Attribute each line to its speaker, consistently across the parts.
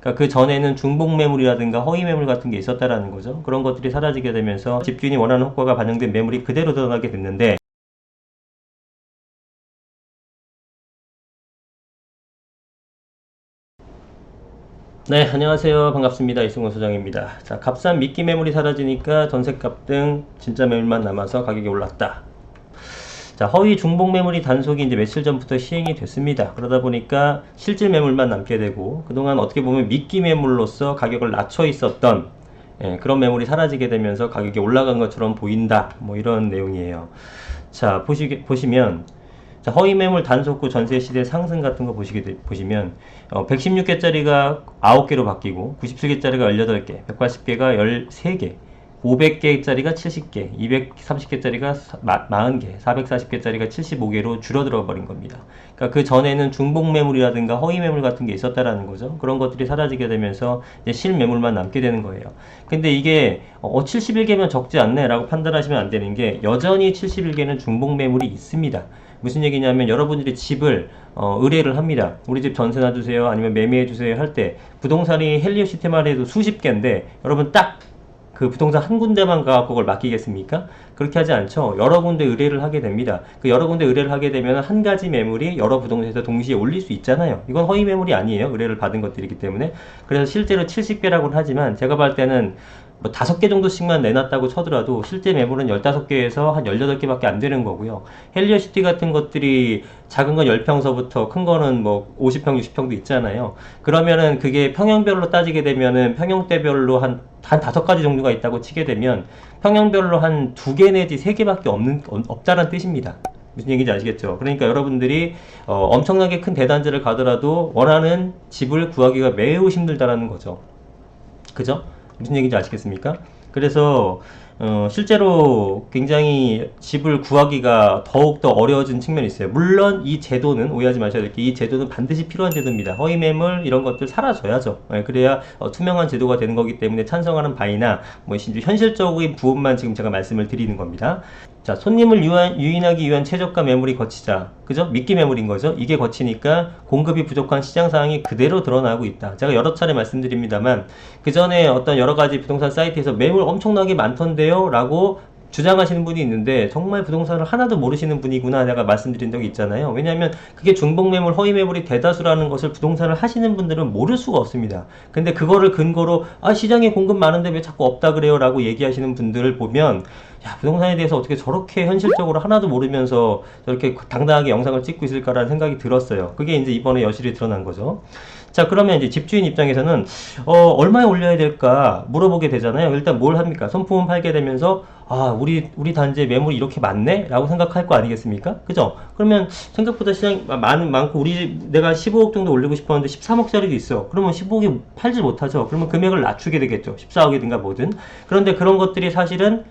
Speaker 1: 그러니까 그 전에는 중복 매물이라든가 허위 매물 같은 게 있었다라는 거죠. 그런 것들이 사라지게 되면서 집주인이 원하는 효과가 반영된 매물이 그대로 드러나게 됐는데, 네, 안녕하세요. 반갑습니다. 이승원 소장입니다. 자, 값싼 미끼 매물이 사라지니까 전셋값 등 진짜 매물만 남아서 가격이 올랐다. 자, 허위 중복 매물이 단속이 이제 며칠 전부터 시행이 됐습니다. 그러다 보니까 실질 매물만 남게 되고, 그동안 어떻게 보면 미끼 매물로서 가격을 낮춰 있었던 그런 매물이 사라지게 되면서 가격이 올라간 것처럼 보인다. 뭐 이런 내용이에요. 자, 보시면 자, 허위 매물 단속 후 전세 시대 상승 같은 거 보시면 116개짜리가 9개로 바뀌고 97개짜리가 18개, 180개가 13개, 500개짜리가 70개, 230개짜리가 40개, 440개짜리가 75개로 줄어들어 버린 겁니다. 그러니까 그 전에는 중복 매물이라든가 허위 매물 같은 게 있었다라는 거죠. 그런 것들이 사라지게 되면서 이제 실매물만 남게 되는 거예요. 근데 이게 71개면 적지 않네 라고 판단하시면 안 되는 게, 여전히 71개는 중복 매물이 있습니다. 무슨 얘기냐면, 여러분들이 집을 의뢰를 합니다. 우리 집 전세 놔주세요, 아니면 매매해주세요 할 때 부동산이 헬리오시티만 해도 수십 개인데 여러분 딱 그 부동산 한 군데만 가서 그걸 맡기겠습니까? 그렇게 하지 않죠. 여러 군데 의뢰를 하게 됩니다. 그 여러 군데 의뢰를 하게 되면 한 가지 매물이 여러 부동산에서 동시에 올릴 수 있잖아요. 이건 허위 매물이 아니에요. 의뢰를 받은 것들이기 때문에. 그래서 실제로 70개라고는 하지만 제가 봤을 때는 뭐 5개 정도씩만 내놨다고 쳐더라도 실제 매물은 15개에서 한 18개밖에 안 되는 거고요. 헬리오시티 같은 것들이 작은 건 10평서부터 큰 거는 뭐 50평, 60평도 있잖아요. 그러면은 그게 평형별로 따지게 되면은 평형대별로 한 5가지 정도가 있다고 치게 되면 평형별로 한 2개 내지 3개밖에 없다는 뜻입니다. 무슨 얘기인지 아시겠죠? 그러니까 여러분들이 엄청나게 큰 대단지를 가더라도 원하는 집을 구하기가 매우 힘들다라는 거죠. 그죠? 무슨 얘기인지 아시겠습니까? 그래서 실제로 굉장히 집을 구하기가 더욱더 어려워진 측면이 있어요. 물론 이 제도는, 오해하지 마셔야 될 게, 이 제도는 반드시 필요한 제도입니다. 허위 매물 이런 것들 사라져야죠. 그래야 투명한 제도가 되는 거기 때문에 찬성하는 바이나, 뭐 현실적인 부분만 지금 제가 말씀을 드리는 겁니다. 자, 손님을 유인하기 위한 최저가 매물이 거치자. 그죠? 미끼 매물인 거죠. 이게 거치니까 공급이 부족한 시장 상황이 그대로 드러나고 있다. 제가 여러 차례 말씀드립니다만, 그 전에 어떤 여러 가지 부동산 사이트에서 매물 엄청나게 많던데요 라고 주장하시는 분이 있는데, 정말 부동산을 하나도 모르시는 분이구나 내가 말씀드린 적이 있잖아요. 왜냐하면 그게 중복 매물, 허위 매물이 대다수라는 것을 부동산을 하시는 분들은 모를 수가 없습니다. 근데 그거를 근거로 시장에 공급 많은데 왜 자꾸 없다 그래요 라고 얘기하시는 분들을 보면, 야, 부동산에 대해서 어떻게 저렇게 현실적으로 하나도 모르면서 저렇게 당당하게 영상을 찍고 있을까라는 생각이 들었어요. 그게 이제 이번에 여실히 드러난 거죠. 자, 그러면 이제 집주인 입장에서는 얼마에 올려야 될까 물어보게 되잖아요. 일단 뭘 합니까? 손품을 팔게 되면서 우리 단지에 매물이 이렇게 많네? 라고 생각할 거 아니겠습니까? 그죠? 그러면 생각보다 시장이 많고 내가 15억 정도 올리고 싶었는데 13억짜리도 있어. 그러면 15억이 팔지 못하죠. 그러면 금액을 낮추게 되겠죠. 14억이든가 뭐든. 그런데 그런 것들이 사실은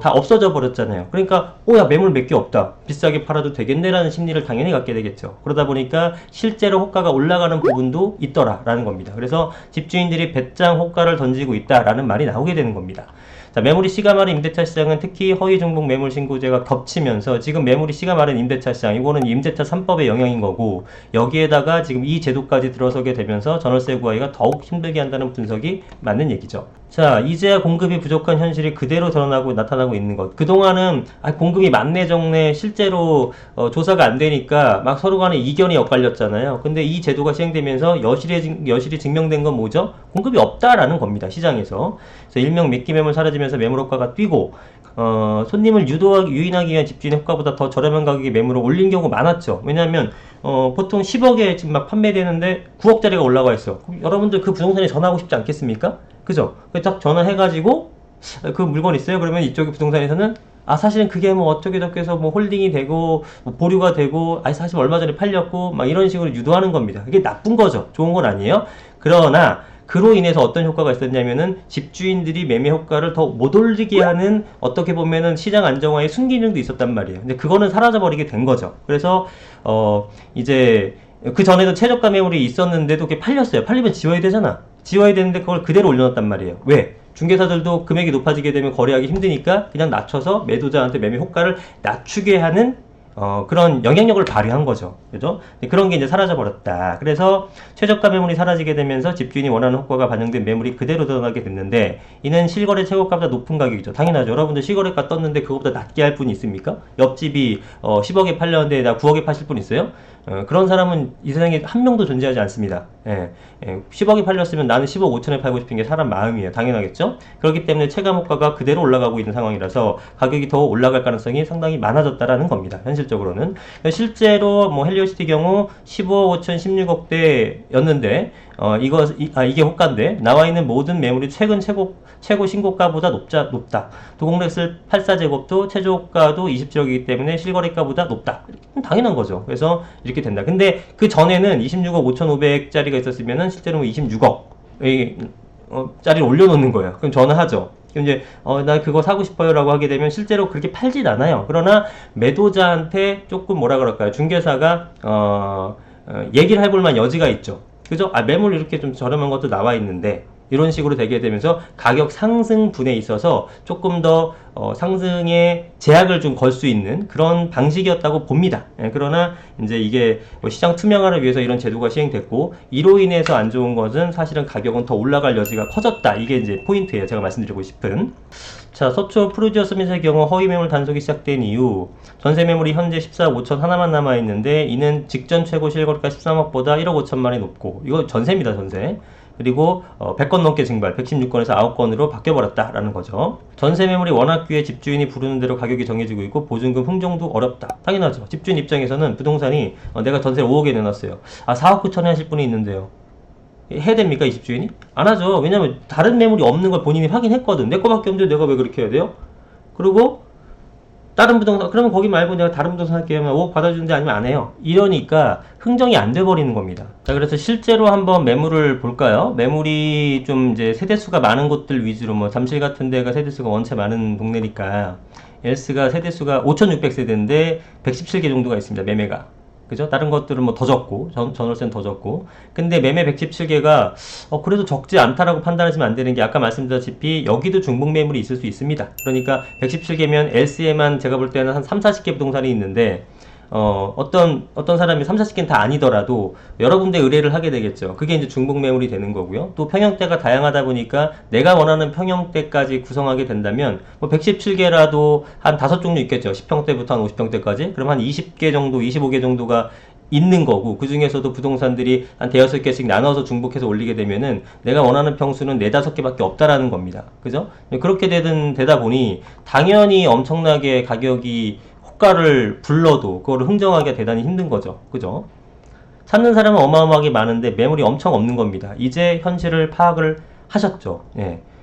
Speaker 1: 다 없어져 버렸잖아요. 그러니까 야, 매물 몇 개 없다, 비싸게 팔아도 되겠네라는 심리를 당연히 갖게 되겠죠. 그러다 보니까 실제로 호가가 올라가는 부분도 있더라 라는 겁니다. 그래서 집주인들이 배짱 호가를 던지고 있다라는 말이 나오게 되는 겁니다. 자, 매물이 씨가 마른 임대차 시장은 특히 허위 중복 매물 신고제가 겹치면서 지금 매물이 씨가 마른 임대차 시장, 이거는 임대차 3법의 영향인 거고, 여기에다가 지금 이 제도까지 들어서게 되면서 전월세 구하기가 더욱 힘들게 한다는 분석이 맞는 얘기죠. 자, 이제야 공급이 부족한 현실이 그대로 나타나고 있는 것. 그동안은 공급이 많네 적네 실제로 조사가 안 되니까 막 서로 간에 이견이 엇갈렸잖아요. 근데 이 제도가 시행되면서 여실히 증명된 건 뭐죠? 공급이 없다라는 겁니다. 시장에서. 그래서 일명 미끼 매물 사라지면서 매물 호가가 뛰고, 손님을 유인하기 위한 집주인 효과보다 더 저렴한 가격에 매물을 올린 경우가 많았죠. 왜냐하면 보통 10억에 지금 막 판매되는데 9억짜리가 올라와 있어. 그럼 여러분들 그 부동산에 전화하고 싶지 않겠습니까? 그죠? 딱 전화해가지고 그 물건 있어요? 그러면 이쪽 부동산에서는 사실은 그게 뭐 어떻게 저렇게 해서 뭐 홀딩이 되고 뭐 보류가 되고 사실 얼마 전에 팔렸고 막 이런 식으로 유도하는 겁니다. 그게 나쁜 거죠. 좋은 건 아니에요. 그러나 그로 인해서 어떤 효과가 있었냐면은 집주인들이 매매 효과를 더 못 올리게 하는, 어떻게 보면은 시장 안정화의 순기능도 있었단 말이에요. 근데 그거는 사라져버리게 된 거죠. 그래서 이제 그 전에도 최저가 매물이 있었는데도 그게 팔렸어요. 팔리면 지워야 되잖아. 지워야 되는데 그걸 그대로 올려놨단 말이에요. 왜? 중개사들도 금액이 높아지게 되면 거래하기 힘드니까 그냥 낮춰서 매도자한테 매매 효과를 낮추게 하는 그런 영향력을 발휘한 거죠. 그죠? 그런 게 이제 사라져 버렸다. 그래서 최저가 매물이 사라지게 되면서 집주인이 원하는 효과가 반영된 매물이 그대로 드러나게 됐는데, 이는 실거래 최고가보다 높은 가격이죠. 당연하죠. 여러분들 실거래가 떴는데 그거보다 낮게 할 분이 있습니까? 옆집이 10억에 팔렸는데 나 9억에 파실 분 있어요? 그런 사람은 이 세상에 한 명도 존재하지 않습니다. 10억에 팔렸으면 나는 10억 5천에 팔고 싶은 게 사람 마음이에요. 당연하겠죠? 그렇기 때문에 체감효과가 그대로 올라가고 있는 상황이라서 가격이 더 올라갈 가능성이 상당히 많아졌다라는 겁니다. 현실적으로는. 실제로 뭐 헬리오시티 경우 15억 5천 16억대였는데 이게 호가인데 나와 있는 모든 매물이 최근 최고 신고가보다 높다. 도공렉스 84제곱도 최저가도 27억이기 때문에 실거래가보다 높다. 당연한 거죠. 그래서 이렇게 된다. 근데 그 전에는 26억 5,500짜리가 있었으면은 실제로 26억 짜리를 올려놓는 거예요. 그럼 전화하죠. 그럼 이제 나 그거 사고 싶어요라고 하게 되면 실제로 그렇게 팔진 않아요. 그러나 매도자한테 조금 뭐라 그럴까요? 중개사가 얘기를 해볼 만한 여지가 있죠. 그죠? 매물 이렇게 좀 저렴한 것도 나와 있는데 이런 식으로 되게 되면서 가격 상승분에 있어서 조금 더 상승에 제약을 좀 걸 수 있는 그런 방식이었다고 봅니다. 그러나 이제 이게 뭐 시장 투명화를 위해서 이런 제도가 시행됐고 이로 인해서 안 좋은 것은 사실은 가격은 더 올라갈 여지가 커졌다. 이게 이제 포인트예요. 제가 말씀드리고 싶은. 자, 서초 프루지어스 밋의 경우 허위 매물 단속이 시작된 이후 전세 매물이 현재 14억 5천 하나만 남아 있는데 이는 직전 최고 실거래가 13억보다 1억 5천만이 높고 이거 전세입니다. 전세. 그리고 100건 넘게 증발, 116건에서 9건으로 바뀌어버렸다라는 거죠. 전세 매물이 워낙 귀해 집주인이 부르는 대로 가격이 정해지고 있고 보증금 흥정도 어렵다. 당연하죠. 집주인 입장에서는 부동산이 내가 전세를 5억에 내놨어요. 4억 9천에 하실 분이 있는데요. 해야 됩니까? 이 집주인이? 안 하죠. 왜냐면 다른 매물이 없는 걸 본인이 확인했거든. 내 거밖에 없는데 내가 왜 그렇게 해야 돼요? 그리고 다른 부동산, 그러면 거기 말고 내가 다른 부동산 할게요 하면 5억 받아주는데 아니면 안 해요. 이러니까 흥정이 안 돼버리는 겁니다. 자, 그래서 실제로 한번 매물을 볼까요? 매물이 좀 이제 세대수가 많은 곳들 위주로 뭐 잠실 같은 데가 세대수가 원체 많은 동네니까 엘스가 세대수가 5,600세대인데 117개 정도가 있습니다. 매매가. 그죠? 다른 것들은 뭐 더 적고, 전월세는 더 적고. 근데 매매 117개가, 그래도 적지 않다라고 판단하시면 안 되는 게 아까 말씀드렸다시피 여기도 중복 매물이 있을 수 있습니다. 그러니까 117개면 L스에만 제가 볼 때는 한 3, 40개 부동산이 있는데, 어떤 사람이 3, 40개는 다 아니더라도 여러 군데 의뢰를 하게 되겠죠. 그게 이제 중복 매물이 되는 거고요. 또 평형대가 다양하다 보니까 내가 원하는 평형대까지 구성하게 된다면 뭐 117개라도 한 5종류 있겠죠. 10평대부터 한 50평대까지. 그럼 한 20개 정도, 25개 정도가 있는 거고 그 중에서도 부동산들이 한 대여섯 개씩 나눠서 중복해서 올리게 되면은 내가 원하는 평수는 4, 5개밖에 없다라는 겁니다. 그죠? 그렇게 되다 보니 당연히 엄청나게 가격이 호가를 불러도 그거를 흥정하기가 대단히 힘든 거죠. 그죠? 찾는 사람은 어마어마하게 많은데 매물이 엄청 없는 겁니다. 이제 현실을 파악을 하셨죠.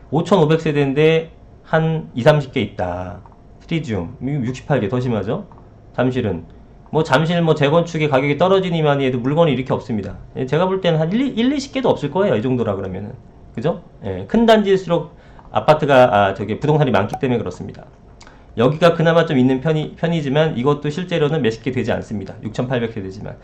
Speaker 1: 5,500세대인데 한 2, 30개 있다. 트리지움 68개 더 심하죠. 잠실은 잠실 재건축의 가격이 떨어지니만 해도 물건이 이렇게 없습니다. 제가 볼 때는 한 1, 20개도 없을 거예요. 이 정도라 그러면은. 그죠? 큰 단지일수록 아파트가 부동산이 많기 때문에 그렇습니다. 여기가 그나마 좀 있는 편이지만 이것도 실제로는 몇십 개 되지 않습니다. 6,800세대지만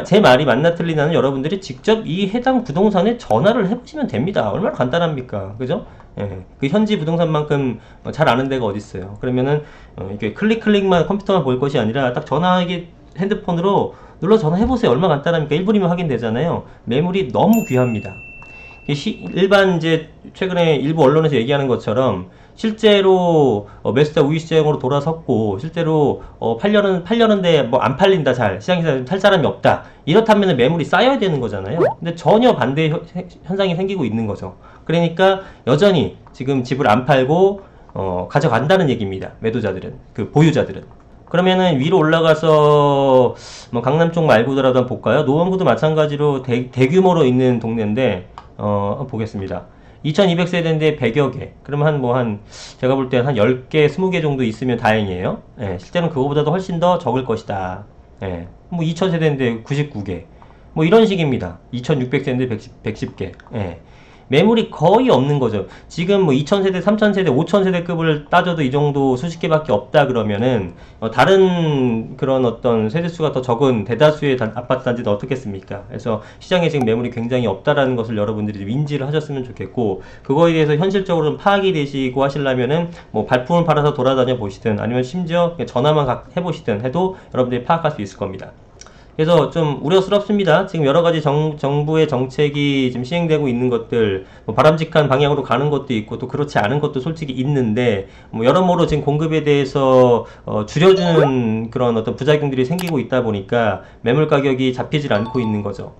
Speaker 1: 제 말이 맞나 틀리나는 여러분들이 직접 이 해당 부동산에 전화를 해보시면 됩니다. 얼마나 간단합니까? 그죠? 그 현지 부동산만큼 잘 아는 데가 어디 있어요. 그러면은 이게 클릭만 컴퓨터만 볼 것이 아니라 딱 전화하기 핸드폰으로 눌러 전화해보세요. 얼마나 간단합니까? 1분이면 확인되잖아요. 매물이 너무 귀합니다. 일반 이제 최근에 일부 언론에서 얘기하는 것처럼 실제로 매수자 우위 시장으로 돌아섰고 실제로 팔려는데 안 팔린다, 잘 시장에서 살 사람이 없다, 이렇다면 매물이 쌓여야 되는 거잖아요. 근데 전혀 반대 현상이 생기고 있는 거죠. 그러니까 여전히 지금 집을 안 팔고 가져간다는 얘기입니다. 매도자들은, 그 보유자들은. 그러면은 위로 올라가서 강남 쪽 말고더라도 한번 볼까요? 노원구도 마찬가지로 대규모로 있는 동네인데 보겠습니다. 2200세대인데 100여 개. 그러면 제가 볼 때 한 10개, 20개 정도 있으면 다행이에요. 실제는 그거보다도 훨씬 더 적을 것이다. 2000세대인데 99개. 이런 식입니다. 2600세대인데 110개. 매물이 거의 없는 거죠. 지금 뭐 2000세대, 3000세대, 5000세대급을 따져도 이 정도 수십 개밖에 없다 그러면은 다른 그런 어떤 세대수가 더 적은 대다수의 아파트 단지는 어떻겠습니까? 그래서 시장에 지금 매물이 굉장히 없다라는 것을 여러분들이 좀 인지를 하셨으면 좋겠고, 그거에 대해서 현실적으로 좀 파악이 되시고 하시려면은 뭐 발품을 팔아서 돌아다녀 보시든 아니면 심지어 그냥 전화만 해보시든 해도 여러분들이 파악할 수 있을 겁니다. 그래서 좀 우려스럽습니다. 지금 여러 가지 정부의 정책이 지금 시행되고 있는 것들, 뭐 바람직한 방향으로 가는 것도 있고 또 그렇지 않은 것도 솔직히 있는데, 뭐 여러모로 지금 공급에 대해서 줄여주는 그런 어떤 부작용들이 생기고 있다 보니까 매물 가격이 잡히질 않고 있는 거죠.